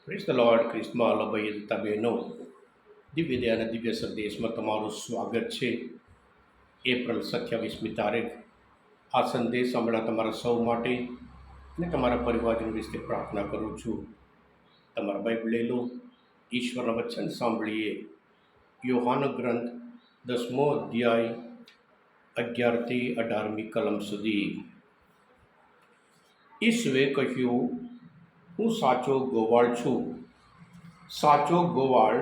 Praise the lord. ખ્રિસ્તમાં અલભયતા બહેનો, દિવ્ય અને દિવ્ય સંદેશમાં તમારું સ્વાગત છે. એપ્રિલ 27મી તારીખ. આ સંદેશ હમણાં તમારા સૌ માટે અને તમારા પરિવારજનો વિશે પ્રાર્થના કરું છું. તમારા બાઇબલ લઈ લો, ઈશ્વરના વચન સાંભળીએ. યોહાન ગ્રંથ 10મો અધ્યાય 11થી 18મી કલમ સુધી. ઈસુએ કહ્યું, હું સાચો ગોવાળ છું. સાચો ગોવાળ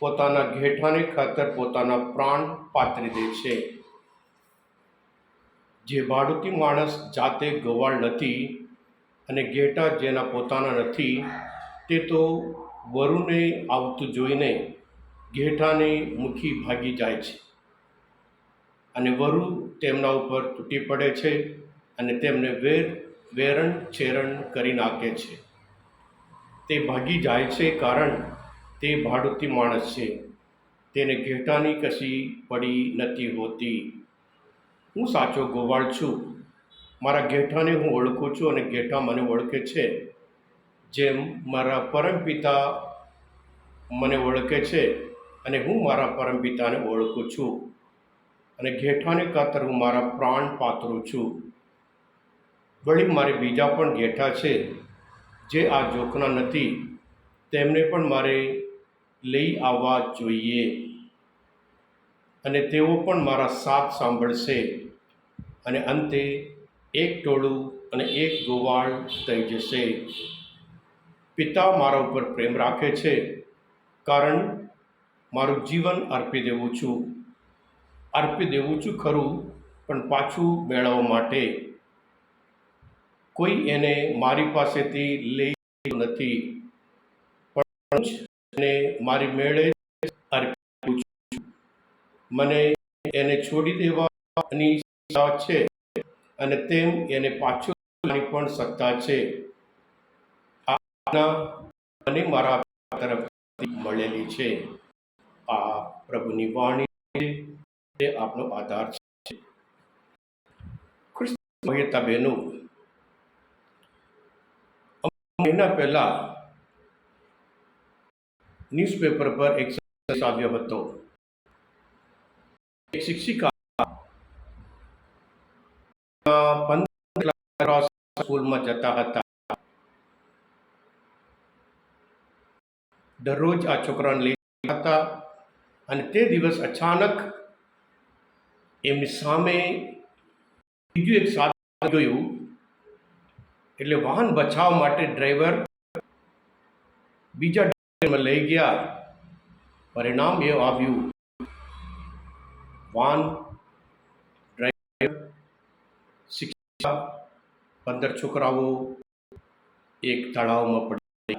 પોતાના ઘેટાને ખાતર પોતાના પ્રાણ પાથરી દે છે. જે ભાડુતી માણસ જાતે ગોવાળ નથી અને ઘેટા જેના પોતાના નથી, તે તો વરુને આવતું જોઈને ઘેટાને મૂકી ભાગી જાય છે, અને વરુ તેમના ઉપર તૂટી પડે છે અને તેમને વેરણ છેરણ કરી નાખે છે. તે ભાગી જાય છે કારણ તે ભાડુતી માણસ છે, તેને ઘેટાની કશી પડી નથી હોતી. હું સાચો ગોવાળ છું. મારા ઘેટાને હું ઓળખું છું અને ઘેટા મને ઓળખે છે. જેમ મારા પરમપિતા મને ઓળખે છે અને હું મારા પરમપિતાને ઓળખું છું, અને ઘેટાને ખાતર હું મારા પ્રાણ પાથરું છું. વળી મારે બીજા પણ ઘેટા છે જે આ જોખના નથી, તેમને પણ મારે લઈ આવવા જોઈએ, અને તેઓ પણ મારા સાથ સાંભળશે, અને અંતે એક ટોળું અને એક ગોવાળ થઈ જશે. પિતા મારા ઉપર પ્રેમ રાખે છે, કારણ મારું જીવન અર્પી દેવું છું ખરું, પણ પાછું મેળવવા માટે. કોઈ એને મારી પાસેથી લઈ નથી, પણ એને મારી મેળે અર્પ્યું છું. મને એને છોડી દેવાની સત્તા છે, અને તેમ એને પાછું લેવાની પણ સત્તા છે. આ આજ્ઞા મને મારા તરફથી મળેલી છે. આ પ્રભુની વાણી છે, તે આપણો આધાર છે. ખ્રિસ્તી બહેનો, મહિના પહેલા ન્યૂઝપેપર પર એક સંદેશ આવ્યો હતો. એક શિક્ષિકા 15 સ્કૂલમાં જતા હતા. દરરોજ આ છોકરાને લઈ હતા, અને તે દિવસ અચાનક એમની સામે બીજું એક સાધન જોયું. એટલે વાહન બચાવવા માટે ડ્રાઈવર બીજા ડ્રાઈવરમાં લઈ ગયા. પરિણામ એ આવ્યું, વાહન ડ્રાઈવર, શિક્ષિકા, 15 છોકરાઓ એક તળાવમાં પડી.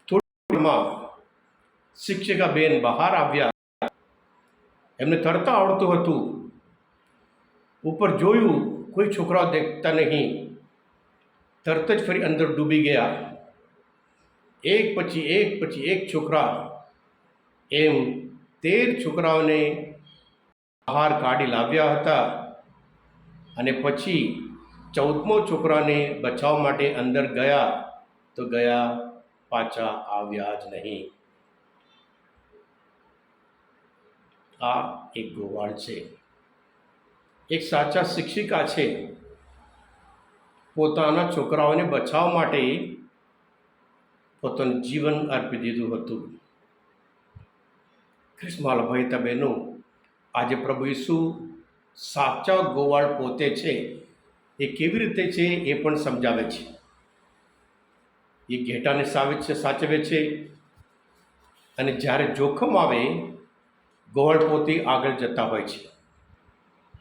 થોડીમાં શિક્ષિકા બેન બહાર આવ્યા. એમને તરતા આવડતું હતું. ઉપર જોયું, કોઈ છોકરાઓ દેખતા નહીં. તરત જ ફરી અંદર ડૂબી ગયા. એક પછી એક છોકરા, એમ 13 છોકરાઓને બહાર કાઢી લાવ્યા હતા, અને પછી 14મો છોકરાને બચાવવા માટે અંદર ગયા તો ગયા, પાછા આવ્યા જ નહીં. આ એક ગોવાળ છે. એક સાચા શિક્ષિકા છે. પોતાના છોકરાઓને બચાવવા માટે પોતાનું જીવન અર્પી દીધું હતું. ખ્રિસ્તમાં ભયતા બહેનો, આજે પ્રભુ ઈસુ સાચા ગોવાળ પોતે છે. એ કેવી રીતે છે એ પણ સમજાવે છે. એ ઘેટાને સાચવે છે, અને જ્યારે જોખમ આવે, ગોવાળ પોતે આગળ જતા હોય છે.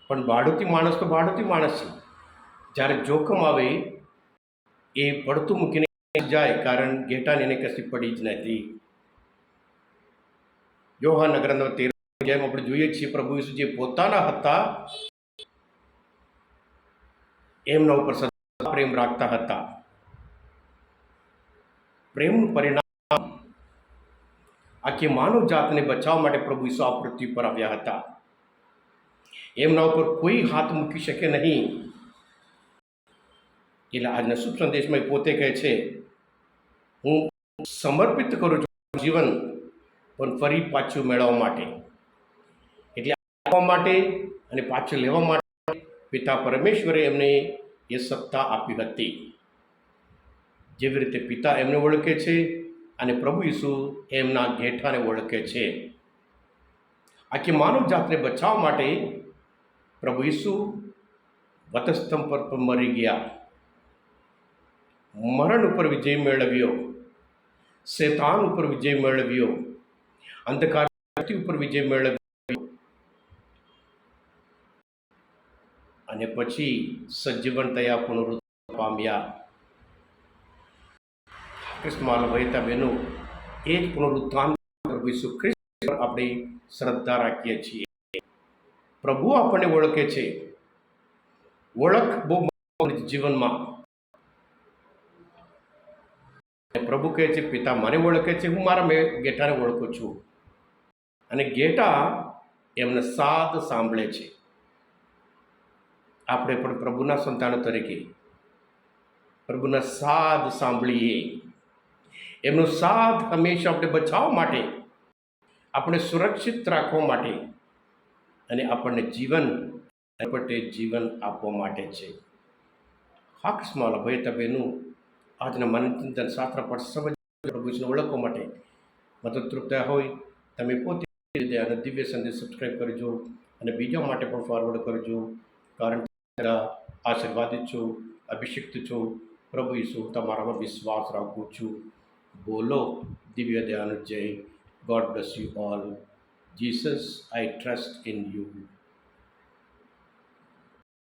પણ ભાડુતી માણસ તો ભાડુતી માણસ છે. જ્યારે જોખમ આવે, એ પડતું મૂકીને જાય, કારણ ઘેટાને એને કશી પડી જ નથી. યોહાન ગ્રંથ 13 જેમ આપણે જોઈએ છીએ, પ્રભુ ઈસુ જે પોતાના હતા એમના ઉપર સદા પ્રેમ રાખતા હતા. પ્રેમનું પરિણામ આખી માનવ જાતને બચાવવા માટે પ્રભુ ઈસુ આ પૃથ્વી પર આવ્યા હતા. એમના ઉપર કોઈ હાથ મૂકી શકે નહીં. એટલે આજના શુભ સંદેશમાં એ પોતે કહે છે, હું સમર્પિત કરું છું જીવન, પણ ફરી પાછું મેળવવા માટે, એટલે આપવા માટે અને પાછું લેવા માટે પિતા પરમેશ્વરે એમને એ સત્તા આપી હતી. જેવી રીતે પિતા એમને ઓળખે છે અને પ્રભુ ઈસુ એમના ઘેટાને ઓળખે છે. આખી માનવ જાતને બચાવવા માટે પ્રભુ ઈસુ વધસ્તંભ પર મરી ગયા, મરણ ઉપર વિજય મેળવ્યો, શેતાન ઉપર વિજય મેળવ્યો, અંધકાર ઉપર વિજય મેળવ્યો અને પછી સજીવન થયા, પુનરુત્થાન પામ્યા. કૃષ્ણ વહેતા બહેનો, એ જ પુનરુત્થાન પ્રભુ ઈસુ ખ્રિસ્ત પર આપણે શ્રદ્ધા રાખીએ છીએ. પ્રભુ આપણને ઓળખે છે. ઓળખ બહુ જીવનમાં. પ્રભુ કહે છે, પિતા મને ઓળખે છે, હું મારા ઘેટાને ઓળખું છું. અને ઘેટા એમને સાદ સાંભળે છે. આપણે પણ પ્રભુના સંતાનો તરીકે પ્રભુના સાદ સાંભળીએ. એમનો સાથ હંમેશા આપણે બચાવવા માટે, આપણે સુરક્ષિત રાખવા માટે અને આપણને જીવન જીવન આપવા માટે છે. હાકસ્માલ ભયતા બહેનું, આજના મનચિંતન શાસ્ત્ર પર સમજ પ્રભુને ઓળખવા માટે મદદરૂપ થયા હોય, તમે પોતે અને દિવ્ય સંદેશ સબસ્ક્રાઈબ કરજો અને બીજા માટે પણ ફોરવર્ડ કરજો. કારણ કે આશીર્વાદિત છું, અભિષિક્ત છું. પ્રભુ ઈસુ તમારામાં વિશ્વાસ રાખું છું. બોલો દિવ્ય દયાનું જય. God bless you all. Jesus, I trust in you.